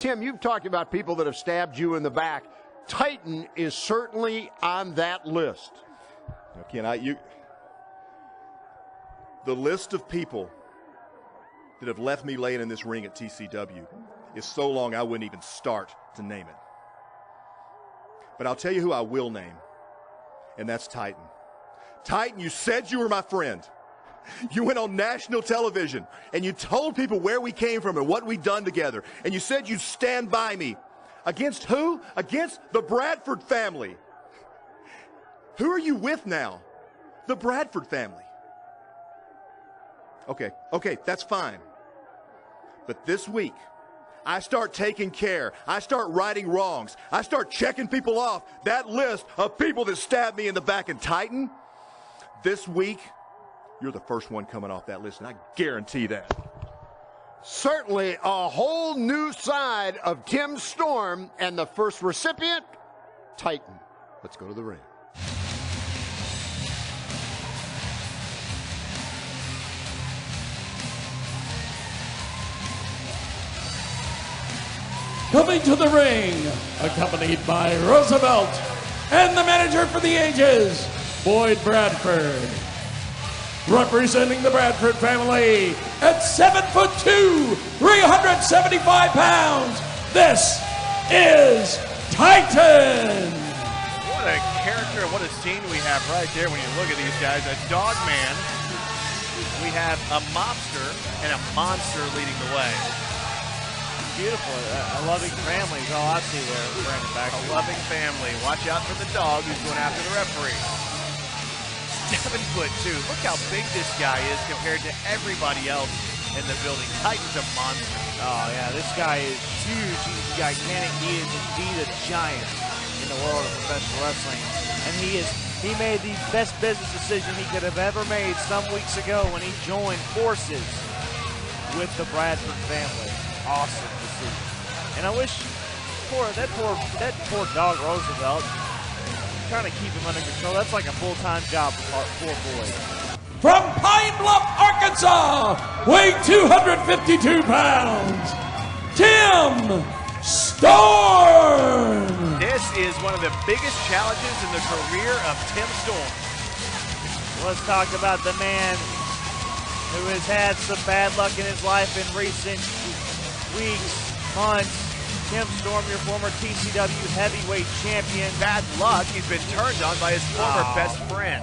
Tim, you've talked about people that have stabbed you in the back. Titan is certainly on that list. Now, the list of people that have left me laying in this ring at TCW is so long I wouldn't even start to name it. But I'll tell you who I will name, and that's Titan. Titan, you said you were my friend. You went on national television, and you told people where we came from and what we'd done together, and you said you'd stand by me. Against who? Against the Bradford family. Who are you with now? The Bradford family. Okay, that's fine. But this week, I start taking care. I start righting wrongs. I start checking people off that list of people that stabbed me in the back. And Titan, this week, you're the first one coming off that list, and I guarantee that. Certainly a whole new side of Tim Storm, and the first recipient, Titan. Let's go to the ring. Coming to the ring, accompanied by Roosevelt and the manager for the ages, Boyd Bradford. Representing the Bradford family at 7'2", 375 pounds, this is Titan. What a character and what a scene we have right there when you look at these guys. A dog man, we have a mobster, and a monster leading the way. Beautiful. A loving family is all I see there, Brandon back. A loving family. Watch out for the dog who's going after the referee. 7'2". Look how big this guy is compared to everybody else in the building. Titan's a monster. Oh, yeah, this guy is huge. He's gigantic. He is indeed a giant in the world of professional wrestling. And he made the best business decision he could have ever made some weeks ago when he joined forces with the Bradford family. Awesome to see. And I wish that poor dog Roosevelt, trying to keep him under control. That's like a full-time job for Boyd. From Pine Bluff, Arkansas, weighing 252 pounds, Tim Storm. This is one of the biggest challenges in the career of Tim Storm. Let's talk about the man who has had some bad luck in his life in recent weeks, months. Tim Storm, your former TCW heavyweight champion. Bad luck. He's been turned on by his former best friend.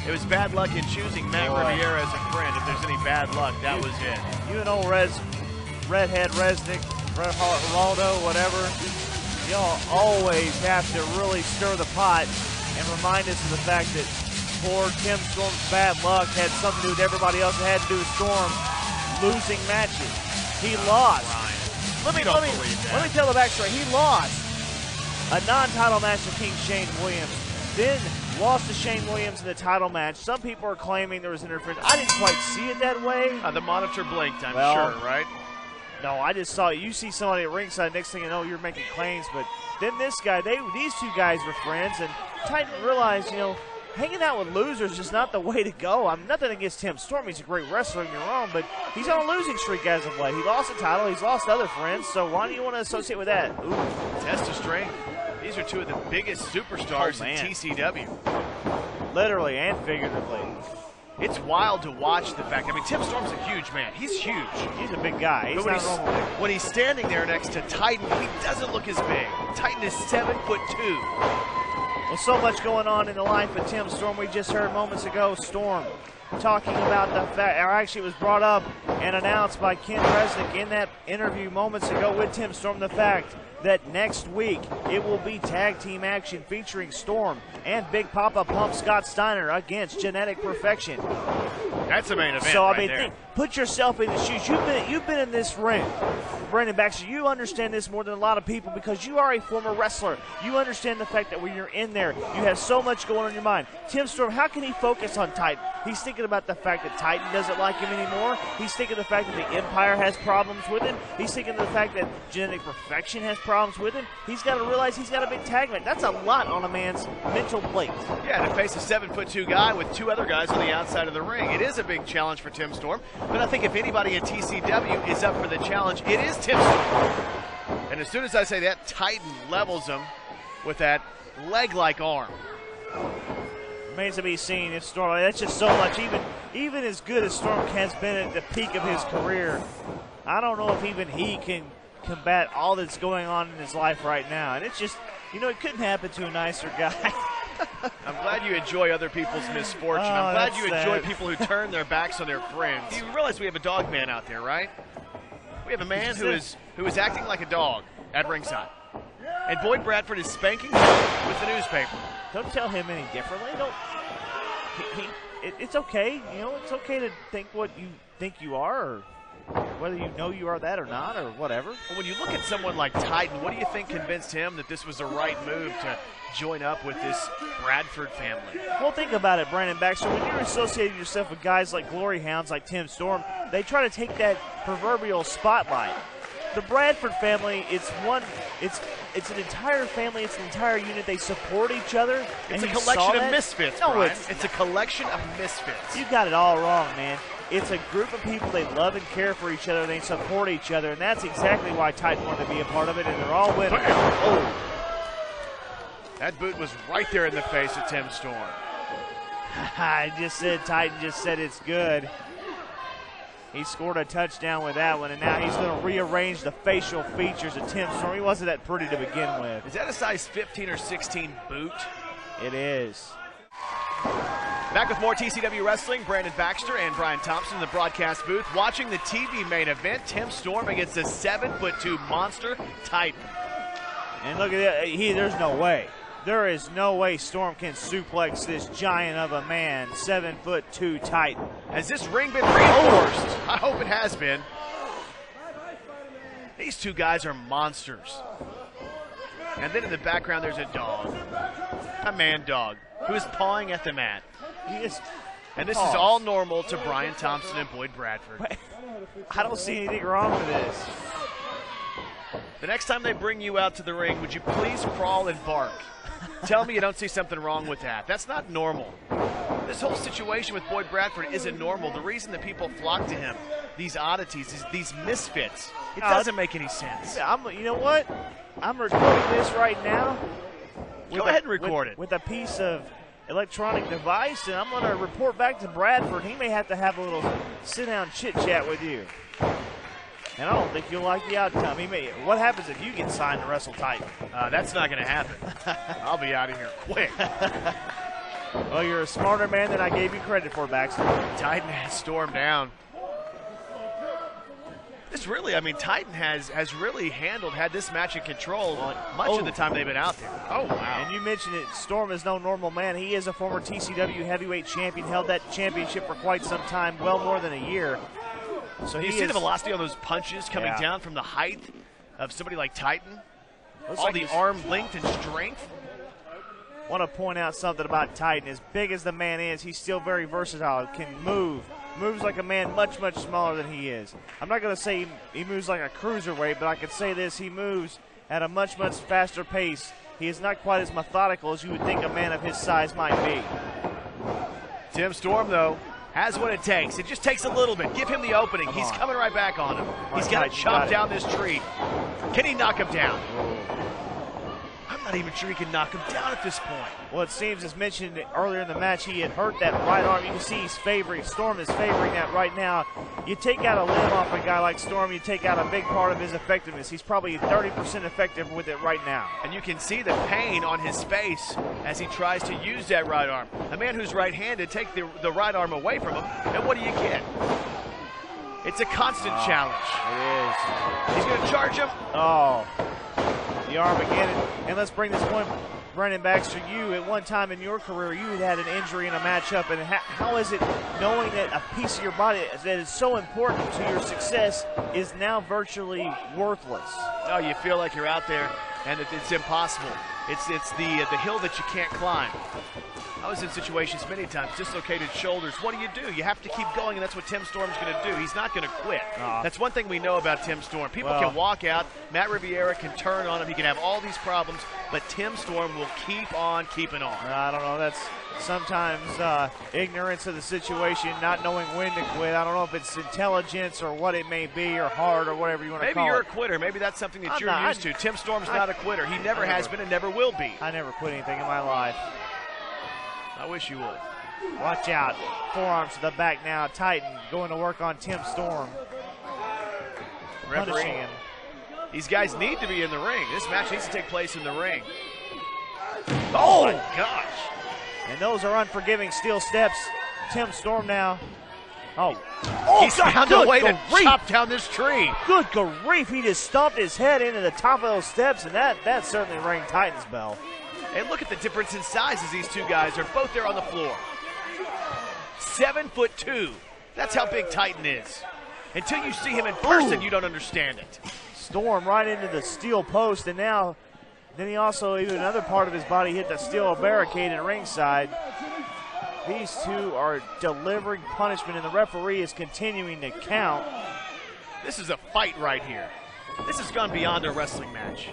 It was bad luck in choosing Matt Riviera as a friend. If there's any bad luck, that was it. You and old Redhead Resnick, Red Heart Ronaldo, whatever, y'all always have to really stir the pot and remind us of the fact that poor Tim Storm's bad luck had something to do with everybody else that had to do with Storm losing matches. He lost. Let me tell the backstory. He lost a non-title match to King Shane Williams, then lost to Shane Williams in the title match. Some people are claiming there was interference. I didn't quite see it that way. The monitor blinked, I'm sure, right? No, I just saw it. You see somebody at ringside, next thing you know, you're making claims. But then this guy, these two guys were friends, and Titan realized, hanging out with losers is not the way to go. I'm nothing against Tim Storm. He's a great wrestler, and you're wrong, but he's on a losing streak as of late. He lost the title. He's lost other friends, so why do you want to associate with that? Ooh, test of strength. These are two of the biggest superstars in TCW. Literally and figuratively. It's wild to watch the fact. Tim Storm's a huge man. He's huge. He's a big guy. He's not normal. When he's standing there next to Titan, he doesn't look as big. Titan is 7'2". Well, so much going on in the life of Tim Storm. We just heard moments ago Storm talking about the fact, or actually it was brought up and announced by Ken Resnick in that interview moments ago with Tim Storm, the fact that next week it will be tag team action featuring Storm and Big Papa Pump Scott Steiner against Genetic Perfection. That's the main event. So right there. Put yourself in the shoes. You've been in this ring, Brandon Baxter. You understand this more than a lot of people because you are a former wrestler. You understand the fact that when you're in there, you have so much going on in your mind. Tim Storm, how can he focus on Titan? He's thinking about the fact that Titan doesn't like him anymore. He's thinking of the fact that the Empire has problems with him. He's thinking of the fact that Genetic Perfection has problems with him. He's got to realize he's got a big tag match. That's a lot on a man's mental plate. Yeah, to face a 7'2" guy with two other guys on the outside of the ring. It is a big challenge for Tim Storm, but I think if anybody in TCW is up for the challenge, it is Tim Storm. And as soon as I say that, Titan levels him with that leg-like arm. Remains to be seen if Storm, that's just so much. Even as good as Storm has been at the peak of his career, I don't know if even he can combat all that's going on in his life right now. And it's just, you know, it couldn't happen to a nicer guy. I'm glad you enjoy other people's misfortune. I'm glad you enjoy people who turn their backs on their friends. You realize we have a dog man out there, right? We have a man who is acting like a dog at ringside. And Boyd Bradford is spanking him with the newspaper. Don't tell him any differently. It's okay. You know, it's okay to think what you think you are, or whether you know you are that or not, or whatever. Well, when you look at someone like Titan, what do you think convinced him that this was the right move to join up with this Bradford family? Well, think about it, Brandon Baxter. When you're associating yourself with guys like glory hounds like Tim Storm, they try to take that proverbial spotlight. The Bradford family, it's an entire family, it's an entire unit. They support each other. It's a collection of misfits, No, Brian. It's a collection of misfits. You got it all wrong, man. It's a group of people. They love and care for each other. They support each other, and that's exactly why Titan wanted to be a part of it, and they're all winners. Oh. That boot was right there in the face of Tim Storm. Titan just said it's good. He scored a touchdown with that one, and now he's going to rearrange the facial features of Tim Storm. He wasn't that pretty to begin with. Is that a size 15 or 16 boot? It is. Back with more TCW Wrestling. Brandon Baxter and Brian Thompson in the broadcast booth. Watching the TV main event, Tim Storm against the 7'2" monster Titan. And look at that. There's no way. There is no way Storm can suplex this giant of a man, 7'2" Titan. Has this ring been reinforced? I hope it has been. These two guys are monsters. And then in the background, there's a dog. A man dog who is pawing at the mat. And this is all normal to Brian Thompson and Boyd Bradford. I don't see anything wrong with this. The next time they bring you out to the ring, would you please crawl and bark? Tell me you don't see something wrong with that. That's not normal. This whole situation with Boyd Bradford isn't normal. The reason that people flock to him, these oddities, these misfits, it doesn't make any sense. You know what? I'm recording this right now. Go ahead and record it. With a piece of electronic device, and I'm going to report back to Bradford. He may have to have a little sit-down chit-chat with you. And I don't think you'll like the outcome. What happens if you get signed to Wrestle Titan? That's not going to happen. I'll be out of here quick. Well, you're a smarter man than I gave you credit for, Baxter. Titan has stormed down. Titan has really had this match in control much of the time they've been out there. Oh, wow. And you mentioned it, Storm is no normal man. He is a former TCW heavyweight champion, held that championship for quite some time, well more than a year. So you see the velocity on those punches coming down from the height of somebody like Titan? All the arm length and strength. Want to point out something about Titan. As big as the man is, he's still very versatile. Can moves like a man much, much smaller than he is. I'm not going to say he moves like a cruiserweight, but I can say this. He moves at a much, much faster pace. He is not quite as methodical as you would think a man of his size might be. Tim Storm, though, has what it takes. It just takes a little bit. Give him the opening. He's coming right back on him. He's got to chop down this tree. Can he knock him down? I'm not even sure he can knock him down at this point. Well, it seems, as mentioned earlier in the match, he had hurt that right arm. You can see Storm is favoring that right now. You take out a limb off a guy like Storm, you take out a big part of his effectiveness. He's probably 30% effective with it right now. And you can see the pain on his face as he tries to use that right arm. A man who's right-handed, take the right arm away from him, and what do you get? It's a constant challenge. It is. He's going to charge him. Oh. The arm again, and let's bring this one, Brandon Baxter. You, at one time in your career, you had an injury in a matchup, and how is it knowing that a piece of your body that is so important to your success is now virtually worthless? Oh, you feel like you're out there, and it's impossible. It's the hill that you can't climb. I was in situations many times, dislocated shoulders. What do? You have to keep going, and that's what Tim Storm's going to do. He's not going to quit. That's one thing we know about Tim Storm. People can walk out. Matt Riviera can turn on him. He can have all these problems, but Tim Storm will keep on keeping on. I don't know. That's sometimes ignorance of the situation, not knowing when to quit. I don't know if it's intelligence or what it may be, or hard, or whatever you want to call it. Maybe you're a quitter. Maybe that's something that you're used to. Tim Storm's not a quitter. He never has been and never will be. I never quit anything in my life. I wish you would. Watch out. Forearms to the back now. Titan going to work on Tim Storm. Referee. Him. These guys need to be in the ring. This match needs to take place in the ring. Oh, my gosh. And those are unforgiving steel steps. Tim Storm now. He's found a way to chop down this tree. Good grief. He just stomped his head into the top of those steps, and that certainly rang Titan's bell. And look at the difference in sizes. These two guys are both there on the floor. 7'2". That's how big Titan is. Until you see him in person, you don't understand it. Storm right into the steel post, and now then he also, even another part of his body hit the steel barricade at ringside. These two are delivering punishment, and the referee is continuing to count. This is a fight right here. This has gone beyond a wrestling match.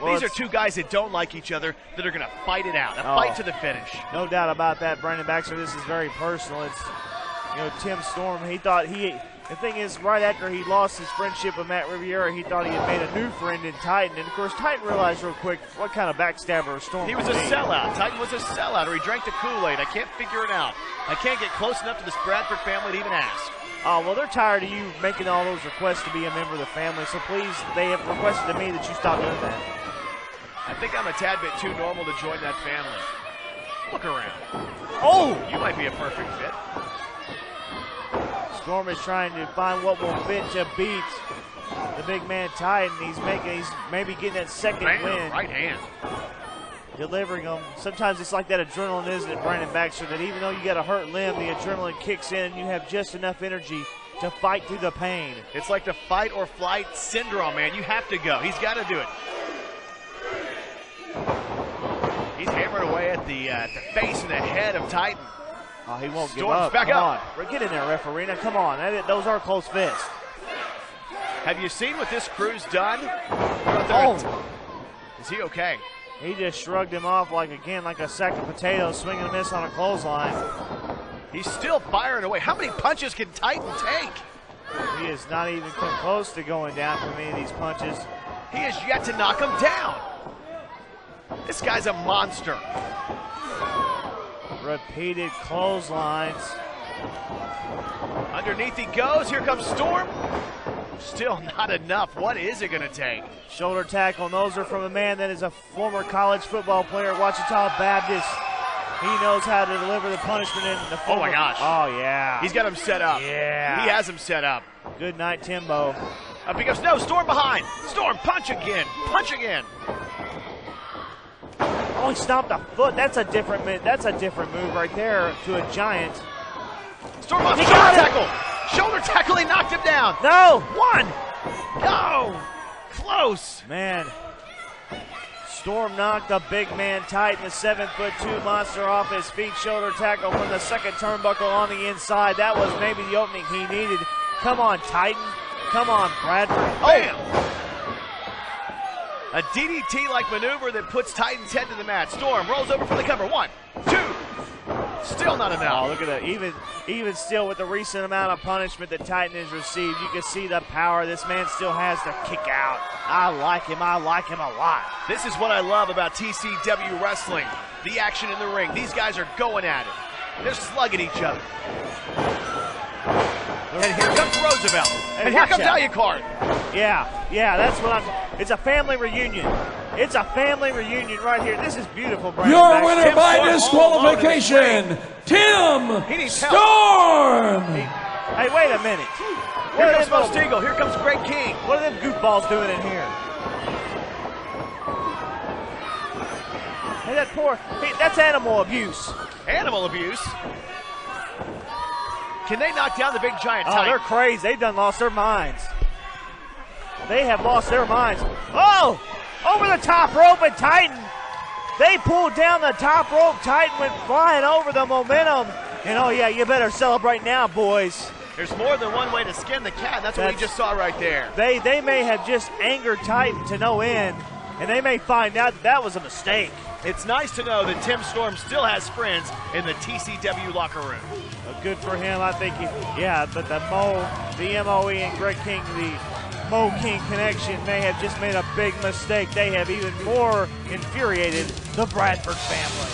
These are two guys that don't like each other that are going to fight it out. A fight to the finish. No doubt about that, Brandon Baxter. This is very personal. It's, Tim Storm, the thing is, right after he lost his friendship with Matt Riviera, he thought he had made a new friend in Titan. And, of course, Titan realized real quick what kind of backstabber Storm He was a sellout. Titan was a sellout, or he drank the Kool-Aid. I can't figure it out. I can't get close enough to this Bradford family to even ask. Oh, well, they're tired of you making all those requests to be a member of the family, so please, they have requested to me that you stop doing that. I think I'm a tad bit too normal to join that family. Look around. Oh! You might be a perfect fit. Storm is trying to find what will fit to beat the big man Titan. He's maybe getting that second win. Right hand. Delivering them. Sometimes it's like that adrenaline, isn't it, Brandon Baxter, that even though you got a hurt limb, the adrenaline kicks in and you have just enough energy to fight through the pain. It's like the fight or flight syndrome, man. You have to go. He's got to do it. He's hammering away at the face and the head of Titan. Oh, he won't Storm's give up. back Come up. on. Get in there, referee. Now, come on. Those are close fists. Have you seen what this crew's done? Is he okay? He just shrugged him off like a sack of potatoes, swinging a miss on a clothesline. He's still firing away. How many punches can Titan take? He has not even come close to going down from any of these punches. He has yet to knock him down. This guy's a monster. Repeated clotheslines. Underneath he goes. Here comes Storm. Still not enough. What is it going to take? Shoulder tackle. And those are from a man that is a former college football player at Ouachita Baptist. He knows how to deliver the punishment in the former. Oh, my gosh. Oh, yeah. He's got him set up. Yeah. He has him set up. Good night, Timbo. Up he goes. No, Storm behind. Storm, punch again. Punch again. Oh, he stomped a foot. That's a different move right there to a giant. Storm off shoulder tackle. Shoulder tackle. He knocked him down. No. One. Go. Close. Man. Storm knocked the big man Titan, the 7'2" monster, off his feet. Shoulder tackle from the second turnbuckle on the inside. That was maybe the opening he needed. Come on, Titan. Come on, Bradford. Bam. A DDT-like maneuver that puts Titan's head to the mat. Storm rolls over for the cover. 1, 2. Still not enough. Oh, look at that. Even still with the recent amount of punishment that Titan has received, you can see the power this man still has to kick out. I like him a lot. This is what I love about TCW wrestling. The action in the ring. These guys are going at it. They're slugging each other. And here comes Roosevelt. And here comes Alucard. Yeah, that's what it's a family reunion. It's a family reunion right here. This is beautiful, Brandon. Your winner by disqualification, Tim Storm. Hey, wait a minute. Here comes Most Eagle. Here comes Great King. What are them goofballs doing in here? Hey, that's animal abuse. Animal abuse? Can they knock down the big giant Titan? Oh, they're crazy. They've done lost their minds. They have lost their minds. Oh! Over the top rope, and Titan They pulled down the top rope. Titan went flying over the momentum. And oh yeah, you better celebrate now, boys. There's more than one way to skin the cat. That's what we just saw right there. They may have just angered Titan to no end, and they may find out that was a mistake. It's nice to know that Tim Storm still has friends in the TCW locker room. Good for him, I think. But the MOE and Greg King, the Mo King connection may have just made a big mistake. They have even more infuriated the Bradford family.